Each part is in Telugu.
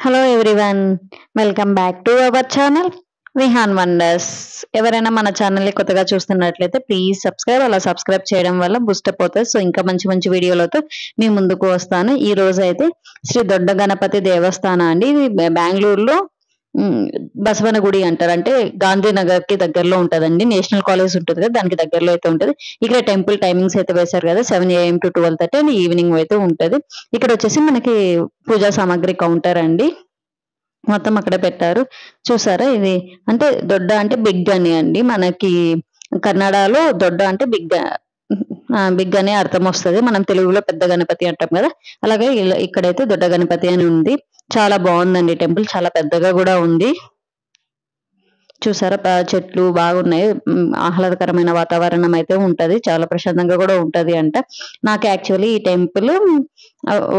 Hello everyone, welcome back to our channel Vihan wonders. ఎవరైనా మన ఛానల్ని కొత్తగా చూస్తున్నట్లయితే ప్లీజ్ సబ్స్క్రైబ్. అలా సబ్స్క్రైబ్ చేయడం వల్ల బూస్టప్ అవుతుంది. సో ఇంకా మంచి మంచి వీడియోలతో మీ ముందుకు వస్తాను. ఈ రోజు అయితే శ్రీ దొడ్డ గణపతి దేవస్థానం అండి. ఇది బెంగళూరులో బసవన గుడి అంటారు. అంటే గాంధీనగర్ కి దగ్గరలో ఉంటదండి. నేషనల్ కాలేజ్ ఉంటుంది కదా, దానికి దగ్గరలో అయితే ఉంటది. ఇక్కడ టెంపుల్ టైమింగ్స్ అయితే వేశారు కదా, 7 AM to 12:30 అండ్ ఈవినింగ్ అయితే ఉంటది. ఇక్కడ వచ్చేసి మనకి పూజా సామాగ్రి కౌంటర్ అండి, మొత్తం అక్కడ పెట్టారు. చూసారా, ఇది అంటే దొడ్డ అంటే బిగ్ అని అండి. మనకి కన్నడలో దొడ్డ అంటే బిగ్ బిగ్ అనే అర్థం వస్తుంది. మనం తెలుగులో పెద్ద గణపతి అంటాం కదా, అలాగే ఇక్కడైతే దొడ్డ గణపతి అని ఉంది. చాలా బాగుందండి టెంపుల్, చాలా పెద్దగా కూడా ఉంది. చూసారా, చెట్లు బాగున్నాయి. ఆహ్లాదకరమైన వాతావరణం అయితే ఉంటది, చాలా ప్రశాంతంగా కూడా ఉంటది అంట. నాకు యాక్చువల్లీ ఈ టెంపుల్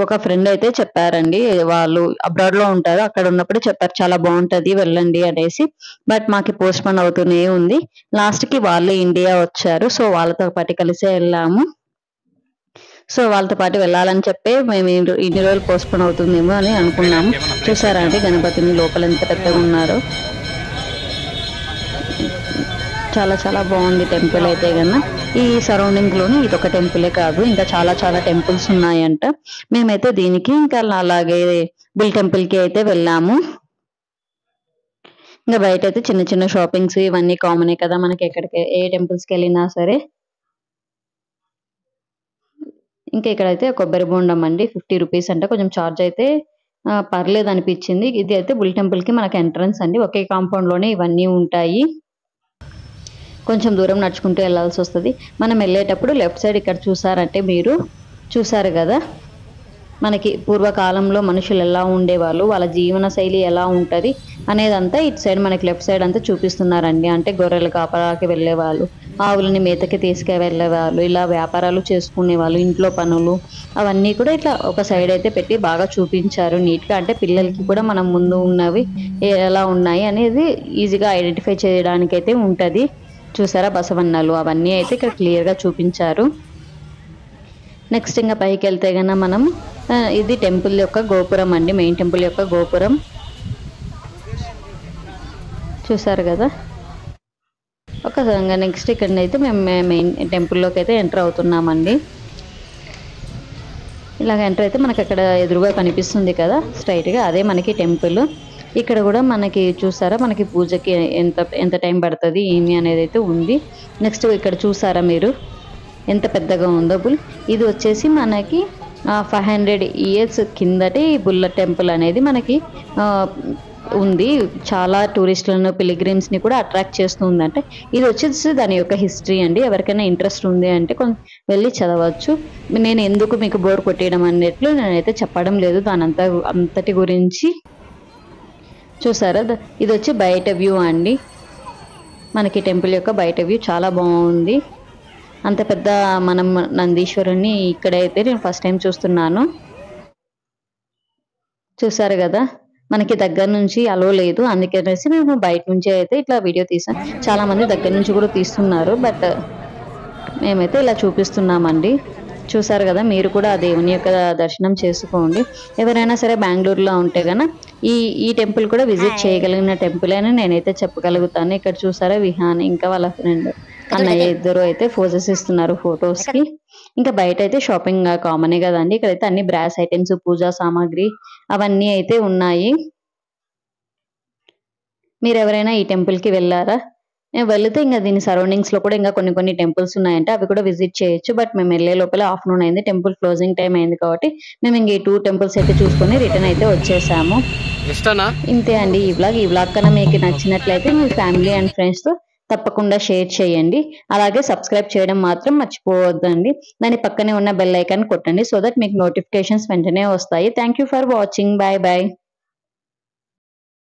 ఒక ఫ్రెండ్ అయితే చెప్పారండి. వాళ్ళు అబ్రాడ్ లో ఉంటారు, అక్కడ ఉన్నప్పుడు చెప్పారు చాలా బాగుంటది వెళ్ళండి అనేసి. బట్ మాకు పోస్ట్ పోన్ అవుతూనే ఉంది. లాస్ట్ కి వాళ్ళు ఇండియా వచ్చారు, సో వాళ్ళతో పాటు కలిసే వెళ్ళాము. సో వాళ్ళతో పాటు వెళ్ళాలని చెప్పి మేము ఇన్ని రోజులు పోస్ట్ పోన్ అవుతుందేమో అని అనుకున్నాము. చూసారా అండి గణపతిని లోపల ఎంత పెద్దగా ఉన్నారో. చాలా చాలా బాగుంది టెంపుల్ అయితే కన్నా. ఈ సరౌండింగ్ లోని ఇదొక టెంపులే కాదు, ఇంకా చాలా చాలా టెంపుల్స్ ఉన్నాయంట. మేమైతే దీనికి ఇంకా అలాగే బిల్ టెంపుల్ కి అయితే వెళ్ళాము. ఇంకా బయట అయితే చిన్న చిన్న షాపింగ్స్ ఇవన్నీ కామనే కదా మనకి, ఎక్కడికి ఏ టెంపుల్స్ కి వెళ్ళినా సరే. ఇంకా ఇక్కడైతే కొబ్బరి బోండం అండి, 50 రూపీస్ అంటే కొంచెం ఛార్జ్ అయితే పర్లేదు అనిపించింది. ఇది అయితే బుల్ టెంపుల్ కి మనకి ఎంట్రన్స్ అండి, ఒకే కాంపౌండ్ లోనే ఇవన్నీ ఉంటాయి. కొంచెం దూరం నడుచుకుంటూ వెళ్ళాల్సి వస్తుంది. మనం వెళ్ళేటప్పుడు లెఫ్ట్ సైడ్ ఇక్కడ చూసారంటే మీరు చూసారు కదా, మనకి పూర్వకాలంలో మనుషులు ఎలా ఉండేవాళ్ళు, వాళ్ళ జీవన శైలి ఎలా ఉంటుంది అనేదంతా ఇటు సైడ్ మనకి లెఫ్ట్ సైడ్ అంతా చూపిస్తున్నారండి. అంటే గొర్రెలు కాపరాకి వెళ్ళేవాళ్ళు, ఆవులని మేతకి తీసుకువెళ్ళేవాళ్ళు, ఇలా వ్యాపారాలు చేసుకునేవాళ్ళు, ఇంట్లో పనులు అవన్నీ కూడా ఇట్లా ఒక సైడ్ అయితే పెట్టి బాగా చూపించారు నీట్గా. అంటే పిల్లలకి కూడా మనం ముందు ఉన్నవి ఎలా ఉన్నాయి అనేది ఈజీగా ఐడెంటిఫై చేయడానికి అయితే ఉంటుంది. చూసారా బసవన్నలు అవన్నీ అయితే ఇక్కడ క్లియర్గా చూపించారు. నెక్స్ట్ ఇంకా పైకి వెళ్తే కన్నా మనం ఇది టెంపుల్ యొక్క గోపురం అండి, మెయిన్ టెంపుల్ యొక్క గోపురం. చూసారు కదా. ఒక నెక్స్ట్ ఇక్కడ అయితే మేము మెయిన్ టెంపుల్లోకి అయితే ఎంటర్ అవుతున్నామండి. ఇలాగ ఎంటర్ అయితే మనకి అక్కడ ఎదురుగా కనిపిస్తుంది కదా స్ట్రైట్గా, అదే మనకి టెంపుల్. ఇక్కడ కూడా మనకి చూసారా, మనకి పూజకి ఎంత టైం పడుతుంది ఏమి అనేది అయితే ఉంది. నెక్స్ట్ ఇక్కడ చూసారా మీరు ఎంత పెద్దగా ఉందో బుల్. ఇది వచ్చేసి మనకి 500 years కిందటి బుల్ల టెంపుల్ అనేది మనకి ఉంది. చాలా టూరిస్టులను పిలిగ్రిమ్స్ని కూడా అట్రాక్ట్ చేస్తుంది. అంటే ఇది వచ్చేసి దాని యొక్క హిస్టరీ అండి. ఎవరికైనా ఇంట్రెస్ట్ ఉంది అంటే వెళ్ళి చదవచ్చు. నేను ఎందుకు మీకు బోర్ కొట్టేయడం అన్నట్లు నేనైతే చెప్పడం లేదు దాని అంతటి గురించి. చూసారా, ఇది వచ్చి బయట వ్యూ అండి, మనకి టెంపుల్ యొక్క బయట వ్యూ చాలా బాగుంది. అంత పెద్ద మనం నందీశ్వరుని ఇక్కడైతే నేను ఫస్ట్ టైం చూస్తున్నాను. చూసారు కదా, మనకి దగ్గర నుంచి అలో లేదు, అందుకనేసి మేము బయట నుంచి అయితే ఇట్లా వీడియో తీసాం. చాలా మంది దగ్గర నుంచి కూడా తీస్తున్నారు, బట్ మేమైతే ఇలా చూపిస్తున్నామండి. చూసారు కదా, మీరు కూడా ఆ దేవుని యొక్క దర్శనం చేసుకోండి. ఎవరైనా సరే బెంగళూరులో ఉంటే కనుక ఈ టెంపుల్ కూడా విజిట్ చేయగలిగిన టెంపుల్ అని నేనైతే చెప్పగలుగుతాను. ఇక్కడ చూసారా విహాన్ ఇంకా వాళ్ళ ఫ్రెండ్ అన్నయ్య ఇద్దరు అయితే ఫోజెస్ ఇస్తున్నారు ఫొటోస్ కి. ఇంకా బయట అయితే షాపింగ్ కామనే కదండి. ఇక్కడైతే అన్ని బ్రాస్ ఐటమ్స్, పూజా సామాగ్రి అవన్నీ అయితే ఉన్నాయి. మీరు ఎవరైనా ఈ టెంపుల్ కి వెళ్ళారా? వెళితే ఇంకా దీని సరౌండింగ్స్ లో కూడా ఇంకా కొన్ని టెంపుల్స్ ఉన్నాయంటే అవి కూడా విజిట్ చేయొచ్చు. బట్ మేము వెళ్ళే లోపల ఆఫ్టర్నూన్ అయింది, టెంపుల్ క్లోజింగ్ టైం అయింది కాబట్టి మేము ఇంక 2 టెంపుల్స్ అయితే చూసుకొని రిటర్న్ అయితే వచ్చేసాము. ఇంతే అండి ఈ వ్లాగ్ కన్నా మీకు నచ్చినట్లయితే మీ ఫ్యామిలీ అండ్ ఫ్రెండ్స్ తో తప్పకుండా షేర్ చేయండి. అలాగే సబ్స్క్రైబ్ చేయడం మాత్రం మర్చిపోవద్దండి. దాని పక్కనే ఉన్న బెల్ ఐకాన్ కొట్టండి, సో దట్ మీకు నోటిఫికేషన్స్ వెంటనే వస్తాయి. Thank you for watching. Bye bye.